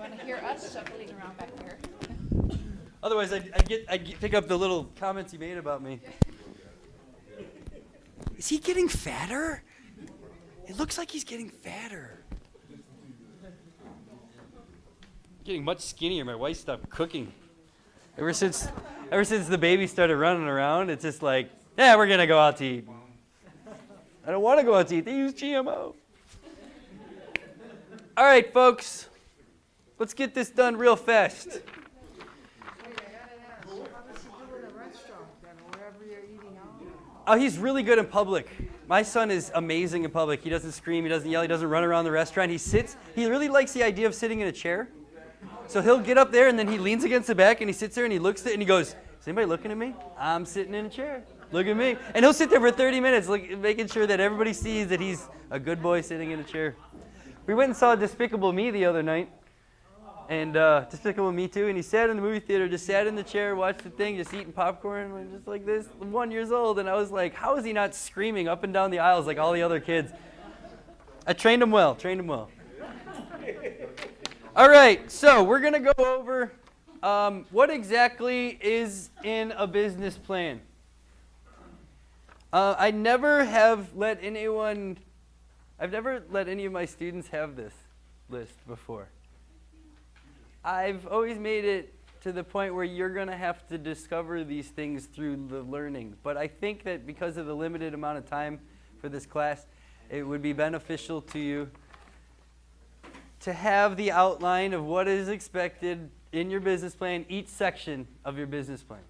want to hear us shuffling around back there? Otherwise, I pick up the little comments he made about me. Is he getting fatter? It looks like he's getting fatter. Getting much skinnier. My wife stopped cooking. Ever since the baby started running around, it's just like, yeah, we're gonna go out to eat. I don't want to go out to eat. They use GMO. All right, folks, let's get this done real fast. Oh, he's really good in public. My son is amazing in public. He doesn't scream, he doesn't yell, he doesn't run around the restaurant. He sits. He really likes the idea of sitting in a chair. So he'll get up there and then he leans against the back and he sits there and he looks at it and he goes, is anybody looking at me? I'm sitting in a chair. Look at me. And he'll sit there for 30 minutes making sure that everybody sees that he's a good boy sitting in a chair. We went and saw Despicable Me the other night. And Despicable Me 2, and he sat in the movie theater, just sat in the chair, watched the thing, just eating popcorn, just like this, 1 year old. And I was like, how is he not screaming up and down the aisles like all the other kids? I trained him well. All right, so we're going to go over what exactly is in a business plan. I've never let any of my students have this list before. I've always made it to the point where you're going to have to discover these things through the learning. But I think that because of the limited amount of time for this class, it would be beneficial to you to have the outline of what is expected in your business plan, each section of your business plan.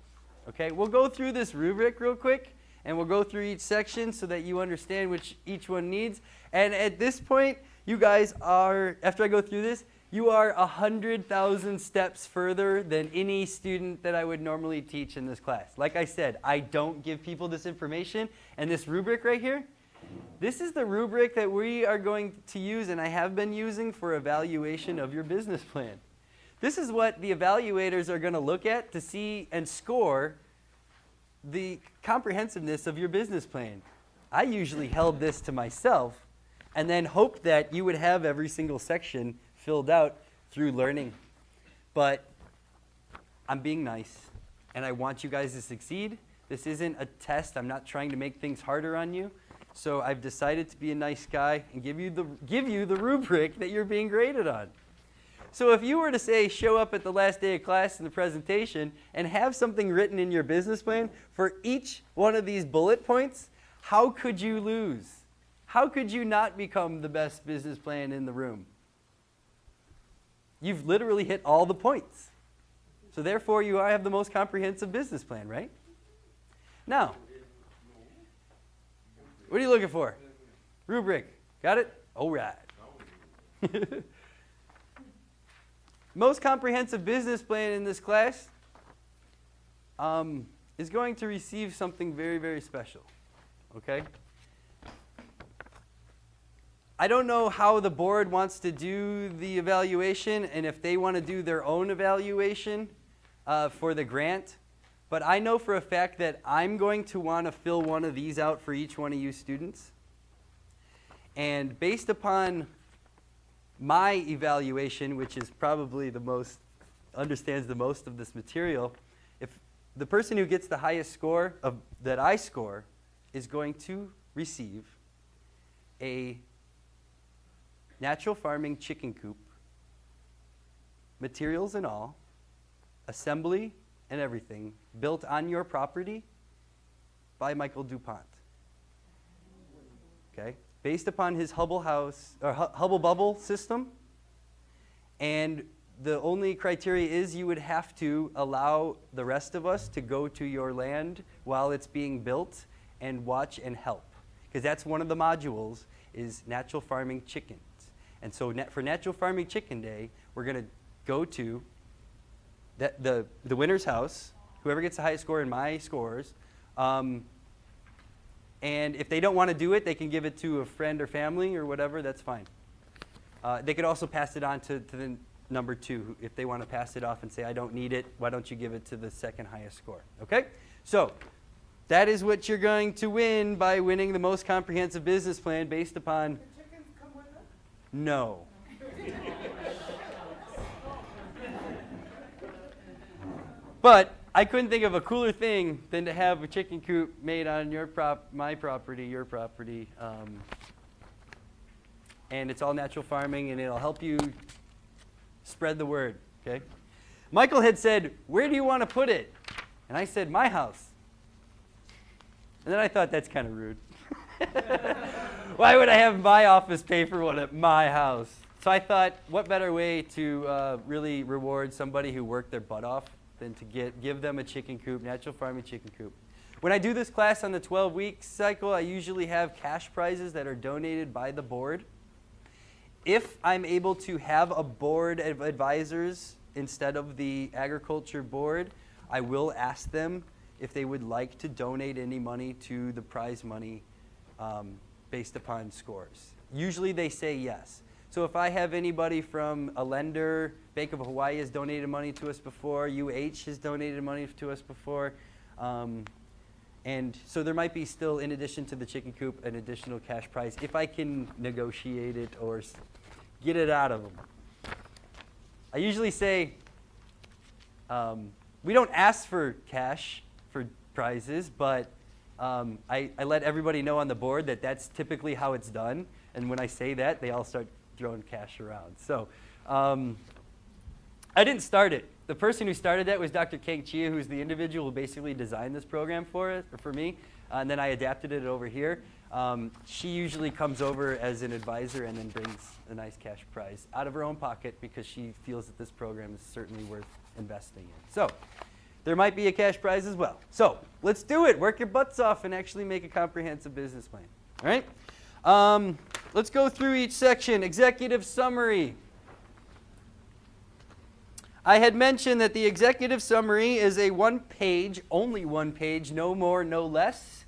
Okay, we'll go through this rubric real quick, and we'll go through each section so that you understand which each one needs. And at this point, you guys are, after I go through this, you are 100,000 steps further than any student that I would normally teach in this class. Like I said, I don't give people this information. And this rubric right here, this is the rubric that we are going to use and I have been using for evaluation of your business plan. This is what the evaluators are going to look at to see and score the comprehensiveness of your business plan. I usually held this to myself and then hoped that you would have every single section filled out through learning. But I'm being nice, and I want you guys to succeed. This isn't a test. I'm not trying to make things harder on you. So I've decided to be a nice guy and give you the rubric that you're being graded on. So if you were to say, show up at the last day of class in the presentation and have something written in your business plan for each one of these bullet points, how could you lose? How could you not become the best business plan in the room? You've literally hit all the points. So therefore, you have the most comprehensive business plan, right? Now, what are you looking for? Rubric. Got it? All right. Most comprehensive business plan in this class is going to receive something very, very special. Okay? I don't know how the board wants to do the evaluation and if they want to do their own evaluation for the grant, but I know for a fact that I'm going to want to fill one of these out for each one of you students. And based upon my evaluation, which is probably understands the most of this material, if the person who gets the highest score that I score is going to receive a natural farming chicken coop, materials and all, assembly and everything, built on your property by Michael DuPont. Okay? Based upon his Hubble Bubble system, and the only criteria is you would have to allow the rest of us to go to your land while it's being built and watch and help. Because that's one of the modules is natural farming chickens. And so for Natural Farming Chicken Day, we're going to go to the winner's house, whoever gets the highest score in my scores. And if they don't want to do it, they can give it to a friend or family or whatever. That's fine. They could also pass it on to the number 2. If they want to pass it off and say, I don't need it, why don't you give it to the second highest score? Okay? So that is what you're going to win by winning the most comprehensive business plan based upon... No. But I couldn't think of a cooler thing than to have a chicken coop made on my property, your property. And it's all natural farming, and it'll help you spread the word, okay? Michael had said, where do you want to put it? And I said, my house. And then I thought, that's kind of rude. Why would I have my office pay for one at my house? So I thought, what better way to really reward somebody who worked their butt off than to give them a chicken coop, natural farming chicken coop. When I do this class on the 12-week cycle, I usually have cash prizes that are donated by the board. If I'm able to have a board of advisors instead of the agriculture board, I will ask them if they would like to donate any money to the prize money based upon scores. Usually they say yes. So if I have anybody from a lender, Bank of Hawaii has donated money to us before, UH has donated money to us before, and so there might be still, in addition to the chicken coop, an additional cash prize if I can negotiate it or get it out of them. I usually say, we don't ask for cash for prizes, but I let everybody know on the board that that's typically how it's done. And when I say that, they all start throwing cash around. So I didn't start it. The person who started that was Dr. Kang Chia, who's the individual who basically designed this program for me. And then I adapted it over here. She usually comes over as an advisor and then brings a nice cash prize out of her own pocket because she feels that this program is certainly worth investing in. So there might be a cash prize as well. So let's do it. Work your butts off and actually make a comprehensive business plan. All right? Let's go through each section. Executive summary. I had mentioned that the executive summary is a one-page, only one page, no more, no less.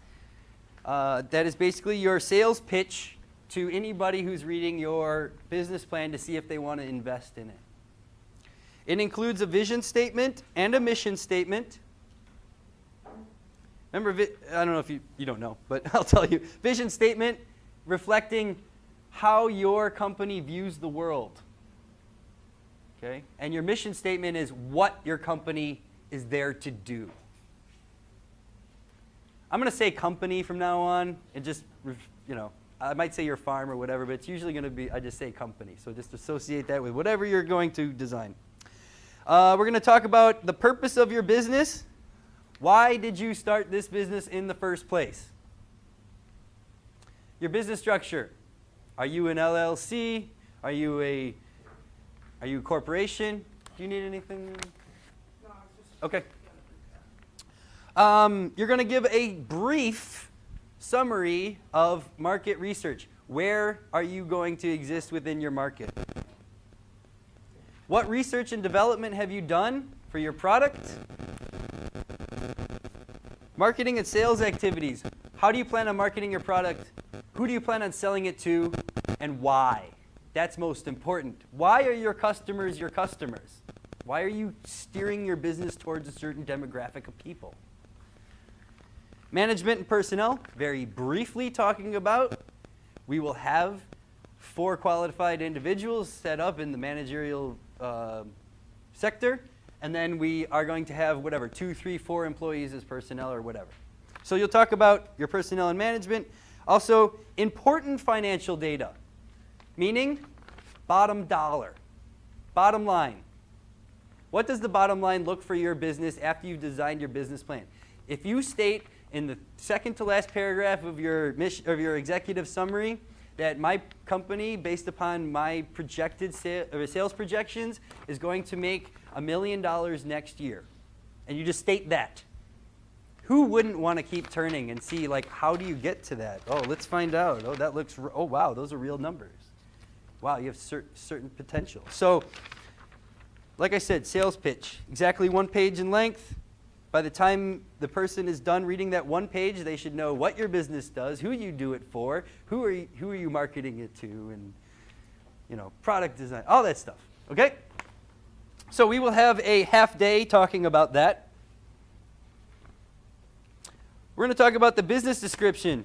That is basically your sales pitch to anybody who's reading your business plan to see if they want to invest in it. It includes a vision statement and a mission statement. Remember, I don't know if you don't know, but I'll tell you. Vision statement reflecting how your company views the world. Okay? And your mission statement is what your company is there to do. I'm going to say company from now on, and just, I might say your farm or whatever, but it's usually going to be, I just say company. So just associate that with whatever you're going to design. We're going to talk about the purpose of your business. Why did you start this business in the first place? Your business structure. Are you an LLC? Are you a corporation? Do you need anything? No, okay. You're going to give a brief summary of market research. Where are you going to exist within your market? What research and development have you done for your product? Marketing and sales activities. How do you plan on marketing your product? Who do you plan on selling it to? And why? That's most important. Why are your customers your customers? Why are you steering your business towards a certain demographic of people? Management and personnel, very briefly talking about. We will have 4 qualified individuals set up in the managerial sector, and then we are going to have 2, 3, 4 employees as personnel or whatever. So you'll talk about your personnel and management. Also, important financial data, meaning bottom dollar, bottom line. What does the bottom line look for your business after you've designed your business plan? If you state in the second to last paragraph of your executive summary that my company, based upon my projected sales projections, is going to make $1 million next year, and you just state that, who wouldn't want to keep turning and see, how do you get to that? Oh, let's find out. Oh, that looks, oh, wow, those are real numbers. Wow, you have certain potential. So, like I said, sales pitch, exactly 1 page in length. By the time the person is done reading that 1 page, they should know what your business does, who you do it for, who are you marketing it to, and product design, all that stuff. Okay? So we will have a half day talking about that. We're going to talk about the business description.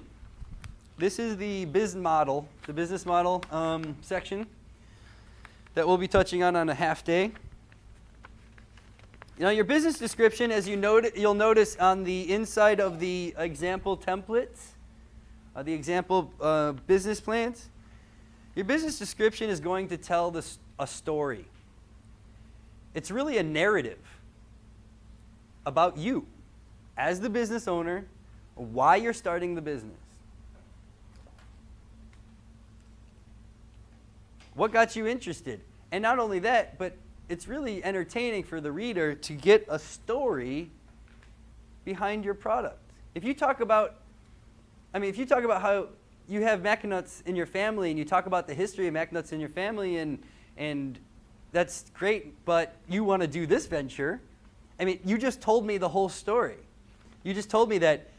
This is the business model section that we'll be touching on a half day. Now, your business description, as you'll notice on the inside of the example templates, the example business plans, your business description is going to tell a story. It's really a narrative about you as the business owner, why you're starting the business. What got you interested? And not only that, but it's really entertaining for the reader to get a story behind your product. If you talk about how you have mac nuts in your family and you talk about the history of mac nuts in your family and that's great, but you want to do this venture, you just told me the whole story. You just told me that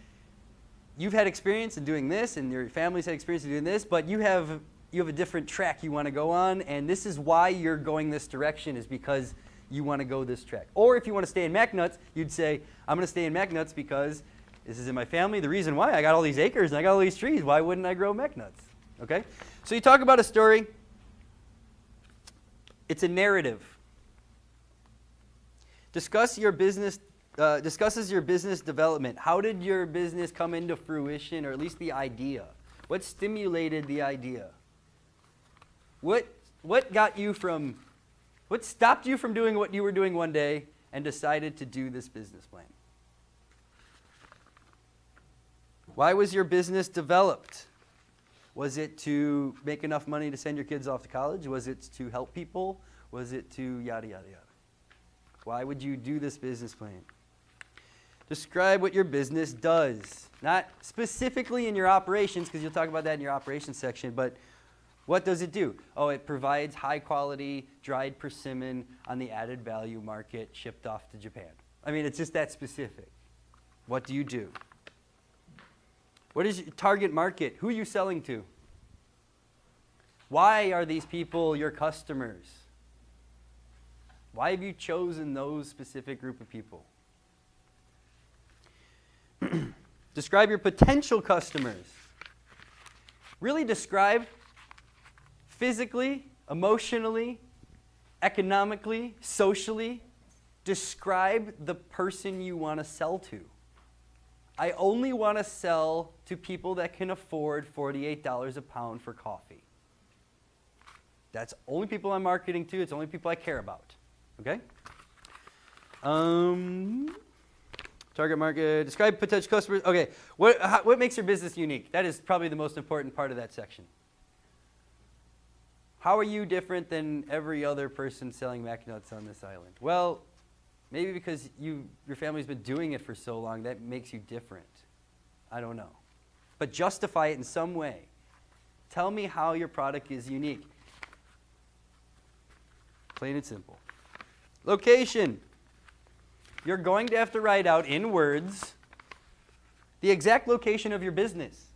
you've had experience in doing this and your family's had experience in doing this, but you have a different track you want to go on, and this is why you're going this direction, is because you want to go this track. Or if you want to stay in mac nuts, you'd say, I'm going to stay in mac nuts because this is in my family. The reason why, I got all these acres and I got all these trees. Why wouldn't I grow mac nuts? Okay? So you talk about a story. It's a narrative. Discusses your business development. How did your business come into fruition, or at least the idea? What stimulated the idea? What stopped you from doing what you were doing one day and decided to do this business plan? Why was your business developed? Was it to make enough money to send your kids off to college? Was it to help people? Was it to yada, yada, yada? Why would you do this business plan? Describe what your business does. Not specifically in your operations, because you'll talk about that in your operations section, but what does it do? Oh, it provides high-quality dried persimmon on the added value market shipped off to Japan. It's just that specific. What do you do? What is your target market? Who are you selling to? Why are these people your customers? Why have you chosen those specific group of people? Describe your potential customers. Really describe physically, emotionally, economically, socially. Describe the person you want to sell to. I only want to sell to people that can afford $48 a pound for coffee. That's only people I'm marketing to. It's only people I care about. Okay? Target market. Describe potential customers. Okay. What makes your business unique? That is probably the most important part of that section. How are you different than every other person selling mac nuts on this island? Well, maybe because your family's been doing it for so long, that makes you different. I don't know. But justify it in some way. Tell me how your product is unique. Plain and simple. Location. You're going to have to write out in words the exact location of your business.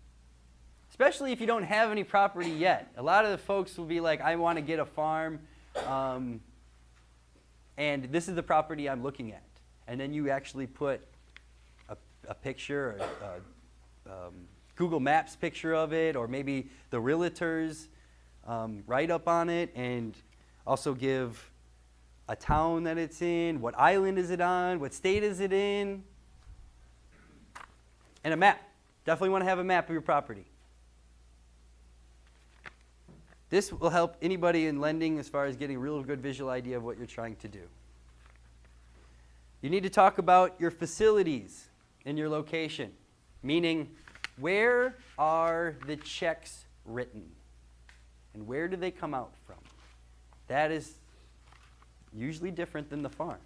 Especially if you don't have any property yet. A lot of the folks will be like, I want to get a farm, and this is the property I'm looking at. And then you actually put a picture, a Google Maps picture of it, or maybe the realtor's write-up on it, and also give a town that it's in, what island is it on, what state is it in, and a map. Definitely want to have a map of your property. This will help anybody in lending as far as getting a real good visual idea of what you're trying to do. You need to talk about your facilities in your location, meaning where are the checks written and where do they come out from? That is usually different than the farm.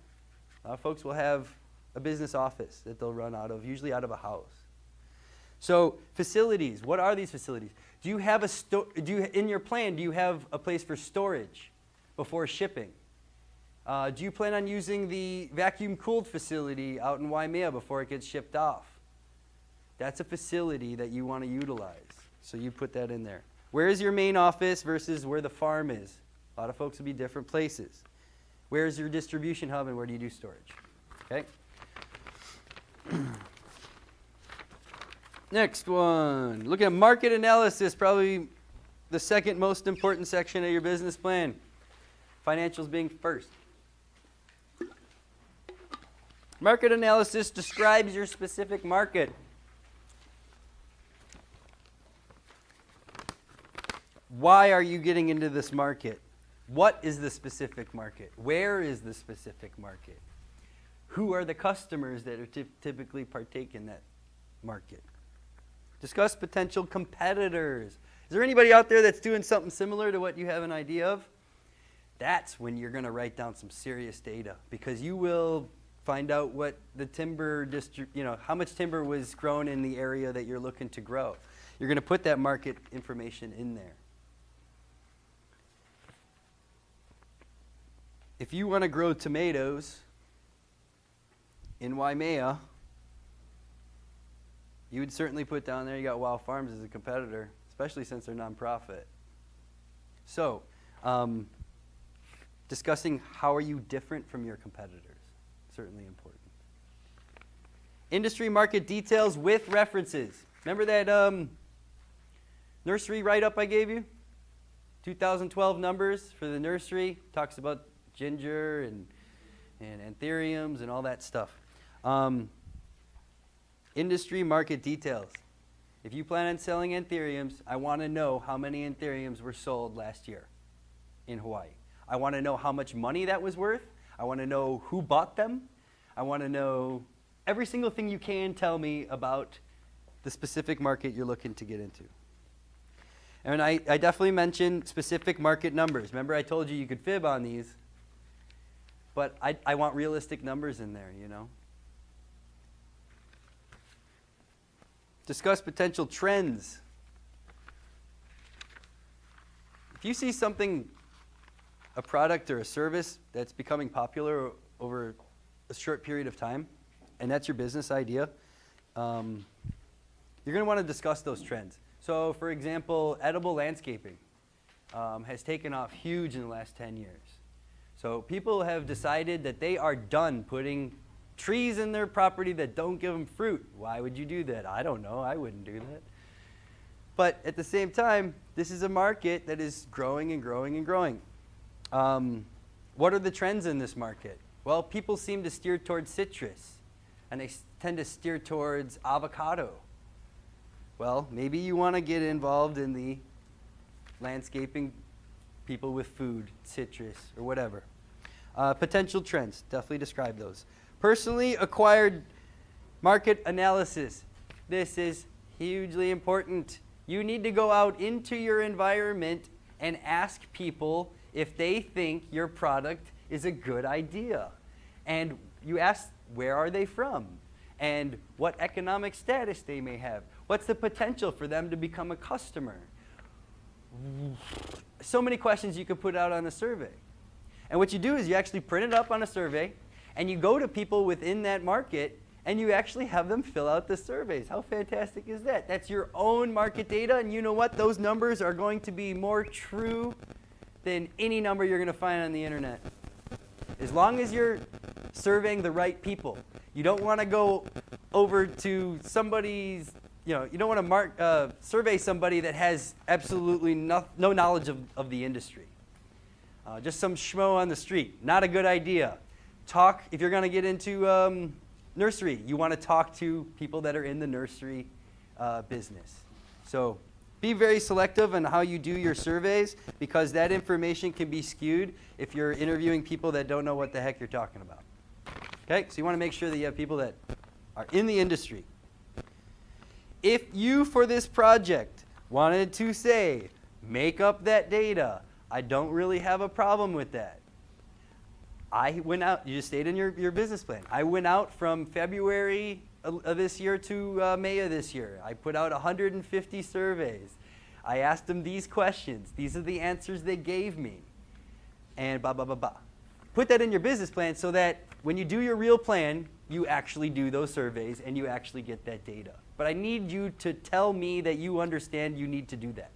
A lot of folks will have a business office that they'll run out of, usually out of a house. So facilities, what are these facilities? Do you have in your plan, do you have a place for storage before shipping? Do you plan on using the vacuum-cooled facility out in Waimea before it gets shipped off? That's a facility that you want to utilize, so you put that in there. Where is your main office versus where the farm is? A lot of folks will be different places. Where is your distribution hub and where do you do storage? Okay. Next one, looking at market analysis, probably the second most important section of your business plan. Financials being first. Market analysis describes your specific market. Why are you getting into this market? What is the specific market? Where is the specific market? Who are the customers that are typically partake in that market? Discuss potential competitors. Is there anybody out there that's doing something similar to what you have an idea of? That's when you're going to write down some serious data, because you will find out what the timber how much timber was grown in the area that you're looking to grow. You're going to put that market information in there. If you want to grow tomatoes in Waimea, you would certainly put down there you got Wild Farms as a competitor, especially since they're nonprofit. So, discussing how are you different from your competitors, certainly important. Industry market details with references. Remember that nursery write-up I gave you? 2012 numbers for the nursery, talks about ginger and anthuriums and all that stuff. Industry market details. If you plan on selling anthuriums, I want to know how many anthuriums were sold last year in Hawaii. I want to know how much money that was worth. I want to know who bought them. I want to know every single thing you can tell me about the specific market you're looking to get into. And I definitely mentioned specific market numbers. Remember I told you you could fib on these, but I want realistic numbers in there, you know. Discuss potential trends. If you see something, a product or a service that's becoming popular over a short period of time, and that's your business idea, you're going to want to discuss those trends. So, for example, edible landscaping has taken off huge in the last 10 years. So people have decided that they are done putting trees in their property that don't give them fruit. Why would you do that? I don't know. I wouldn't do that. But at the same time, this is a market that is growing and growing and growing. What are the trends in this market? Well, people seem to steer towards citrus, and they tend to steer towards avocado. Well, maybe you want to get involved in the landscaping, people with food, citrus, or whatever. Potential trends, definitely describe those. Personally acquired market analysis. This is hugely important. You need to go out into your environment and ask people if they think your product is a good idea. And you ask, where are they from? And what economic status they may have. What's the potential for them to become a customer? So many questions you could put out on a survey. And what you do is you actually print it up on a survey, and you go to people within that market, and you actually have them fill out the surveys. How fantastic is that? That's your own market data, and you know what? Those numbers are going to be more true than any number you're going to find on the internet. As long as you're surveying the right people. You don't want to go over to somebody's, you don't want to survey somebody that has absolutely no knowledge of the industry. Just some schmo on the street. Not a good idea. If you're going to get into nursery, you want to talk to people that are in the nursery business. So be very selective on how you do your surveys, because that information can be skewed if you're interviewing people that don't know what the heck you're talking about. Okay, so you want to make sure that you have people that are in the industry. If you, for this project, wanted to say, make up that data, I don't really have a problem with that. I went out, you just stayed in your business plan. I went out from February of this year to May of this year. I put out 150 surveys. I asked them these questions. These are the answers they gave me. And blah, blah, blah, blah. Put that in your business plan so that when you do your real plan, you actually do those surveys and you actually get that data. But I need you to tell me that you understand you need to do that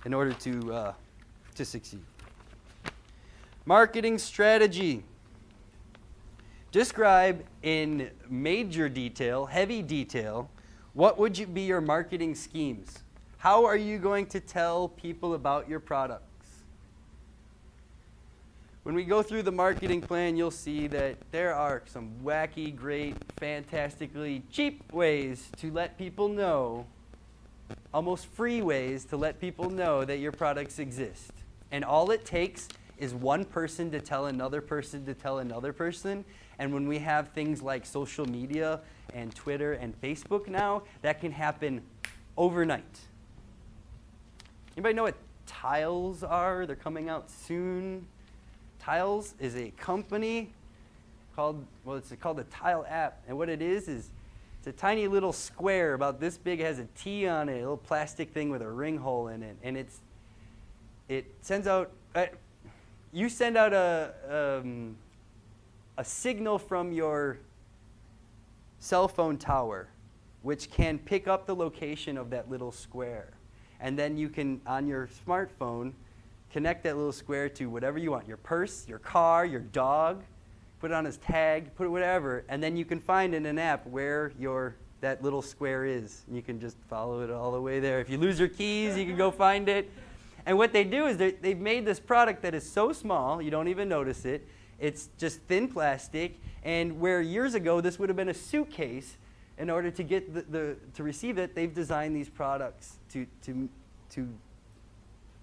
in order to succeed. Marketing strategy. Describe in major detail, heavy detail, what would be your marketing schemes? How are you going to tell people about your products? when we go through the marketing plan, you'll see that there are some wacky, great, fantastically cheap ways to let people know, almost free ways to let people know that your products exist. And all it takes is one person to tell another person to tell another person. And when we have things like social media and Twitter and Facebook now, that can happen overnight. Anybody know what Tiles are? They're coming out soon. Tiles is a company called, well, it's called a Tile app. And what it is it's a tiny little square about this big. It has a T on it, a little plastic thing with a ring hole in it. And it sends out, you send out a signal from your cell phone tower, which can pick up the location of that little square. And then you can, on your smartphone, connect that little square to whatever you want, your purse, your car, your dog, put it on his tag, put it whatever, and then you can find in an app where that little square is. And you can just follow it all the way there. If you lose your keys, you can go find it. And what they do is they've made this product that is so small, you don't even notice it. It's just thin plastic, and where years ago this would have been a suitcase, in order to get to receive it, they've designed these products to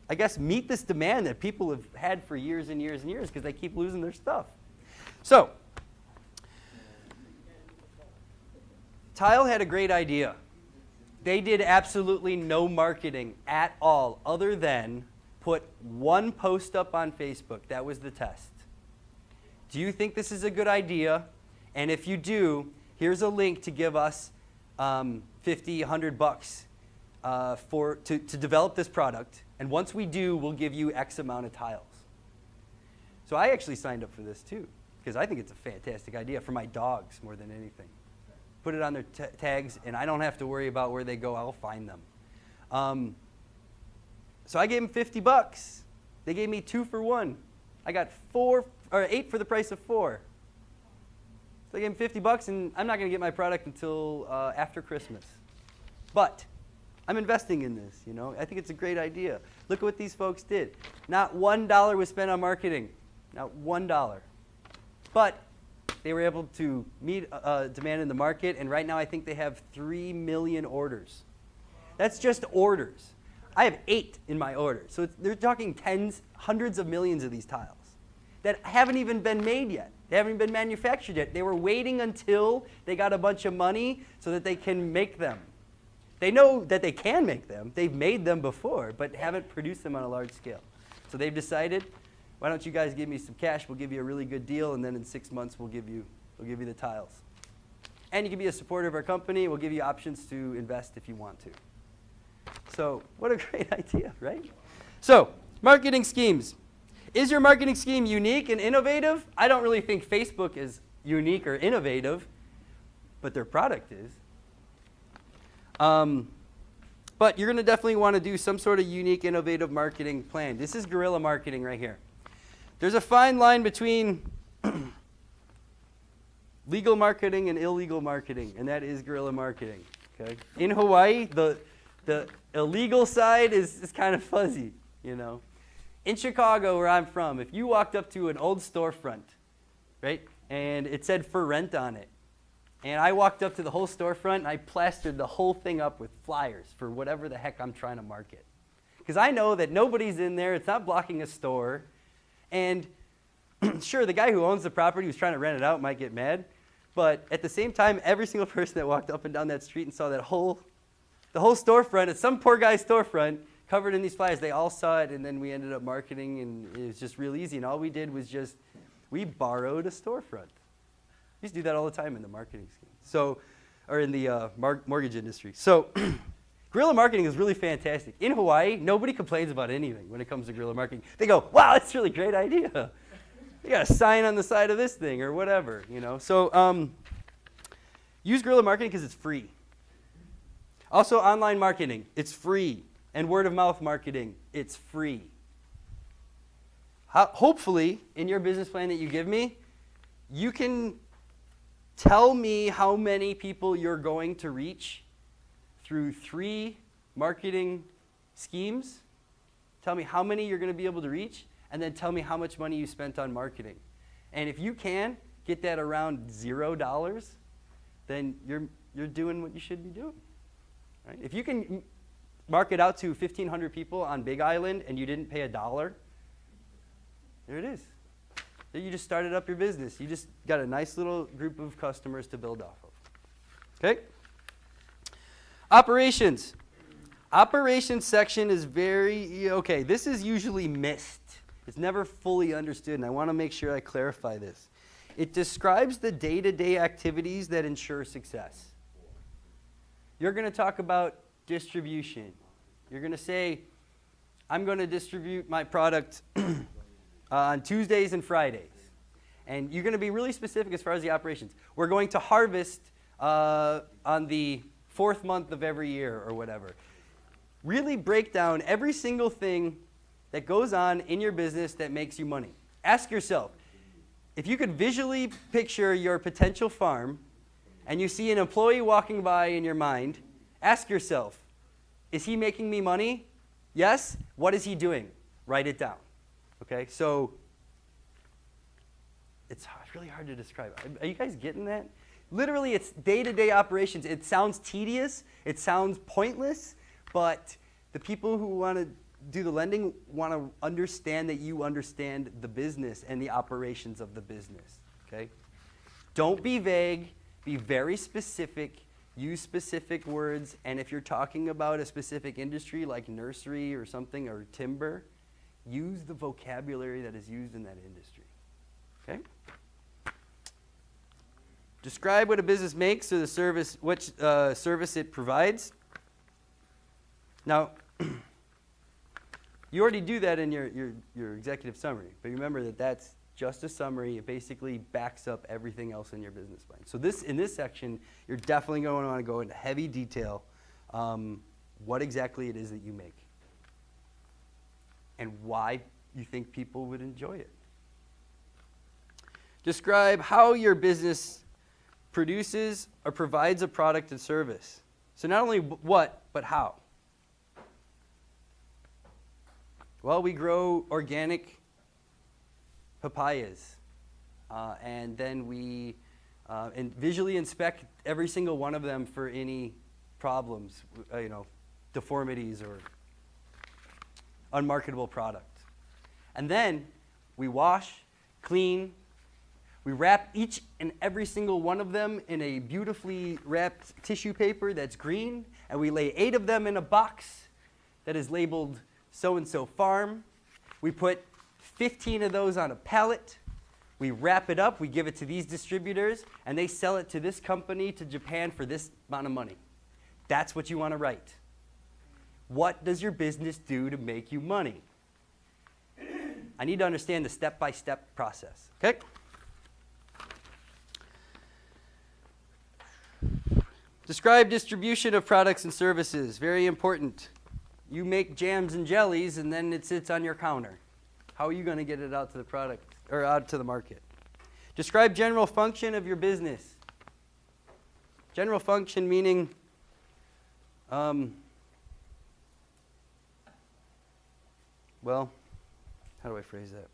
I guess, meet this demand that people have had for years and years and years because they keep losing their stuff. So, Tile had a great idea. They did absolutely no marketing at all other than put one post up on Facebook. That was the test. Do you think this is a good idea? And if you do, here's a link to give us $50, $100 to develop this product. And once we do, we'll give you X amount of tiles. So I actually signed up for this too, because I think it's a fantastic idea for my dogs more than anything. Put it on their tags, and I don't have to worry about where they go. I'll find them. So I gave them $50. They gave me 2 for 1. I got 8 for the price of 4. So I gave them $50, and I'm not going to get my product until after Christmas. But I'm investing in this, you know. I think it's a great idea. Look at what these folks did. Not $1 was spent on marketing. Not $1. But they were able to meet demand in the market, and right now I think they have 3 million orders. That's just orders. I have 8 in my order. So they're talking tens, hundreds of millions of these tiles that haven't even been made yet. They haven't even been manufactured yet. They were waiting until they got a bunch of money so that they can make them. They know that they can make them. They've made them before, but haven't produced them on a large scale. So they've decided, why don't you guys give me some cash? We'll give you a really good deal, and then in 6 months we'll give you the tiles. And you can be a supporter of our company. We'll give you options to invest if you want to. So what a great idea, right? So marketing schemes. Is your marketing scheme unique and innovative? I don't really think Facebook is unique or innovative, but their product is. But you're going to definitely want to do some sort of unique, innovative marketing plan. This is guerrilla marketing right here. There's a fine line between legal marketing and illegal marketing, and that is guerrilla marketing. Okay? In Hawaii, the illegal side is kind of fuzzy, you know. In Chicago, where I'm from, if you walked up to an old storefront, right, and it said for rent on it, and I walked up to the whole storefront and I plastered the whole thing up with flyers for whatever the heck I'm trying to market. Because I know that nobody's in there, it's not blocking a store, and sure, the guy who owns the property who's trying to rent it out might get mad, but at the same time, every single person that walked up and down that street and saw the whole storefront, it's some poor guy's storefront, covered in these flyers, they all saw it, and then we ended up marketing, and it was just real easy. And all we did was we borrowed a storefront. We used to do that all the time in the marketing scheme, or in the mortgage industry. So guerrilla marketing is really fantastic. In Hawaii, nobody complains about anything when it comes to guerrilla marketing. They go, wow, that's a really great idea. You got a sign on the side of this thing or whatever, you know. So use guerrilla marketing because it's free. Also, online marketing, it's free. And word-of-mouth marketing, it's free. Hopefully, in your business plan that you give me, you can tell me how many people you're going to reach through 3 marketing schemes. Tell me how many you're going to be able to reach, and then tell me how much money you spent on marketing. And if you can get that around $0, then you're doing what you should be doing. Right? If you can market out to 1,500 people on Big Island and you didn't pay $1, there it is. Then you just started up your business. You just got a nice little group of customers to build off of. Okay? Operations. Operations section is okay, this is usually missed. It's never fully understood, and I want to make sure I clarify this. It describes the day-to-day activities that ensure success. You're going to talk about distribution. You're going to say, I'm going to distribute my product on Tuesdays and Fridays. And you're going to be really specific as far as the operations. We're going to harvest on the 4th month of every year or whatever. Really break down every single thing that goes on in your business that makes you money. Ask yourself, if you could visually picture your potential farm and you see an employee walking by in your mind, ask yourself, is he making me money? Yes? What is he doing? Write it down. Okay? So it's really hard to describe. Are you guys getting that? Literally, it's day-to-day operations. It sounds tedious. It sounds pointless. But the people who want to do the lending want to understand that you understand the business and the operations of the business. Okay? Don't be vague. Be very specific. Use specific words. And if you're talking about a specific industry like nursery or something or timber, use the vocabulary that is used in that industry. Okay? Describe what a business makes or the service, which service it provides. Now, you already do that in your executive summary, but remember that that's just a summary. It basically backs up everything else in your business plan. So in this section, you're definitely going to want to go into heavy detail what exactly it is that you make and why you think people would enjoy it. Describe how your business produces or provides a product and service. So not only what, but how. Well, we grow organic papayas, and then we visually inspect every single one of them for any problems, deformities or unmarketable product. And then we wash, clean, we wrap each and every single one of them in a beautifully wrapped tissue paper that's green, and we lay 8 of them in a box that is labeled so-and-so farm. We put 15 of those on a pallet. We wrap it up, we give it to these distributors, and they sell it to this company to Japan for this amount of money. That's what you want to write. What does your business do to make you money? I need to understand the step-by-step process. Okay? Describe distribution of products and services. Very important. You make jams and jellies, and then it sits on your counter. How are you going to get it out to the product or out to the market? Describe general function of your business. General function meaning well, how do I phrase that?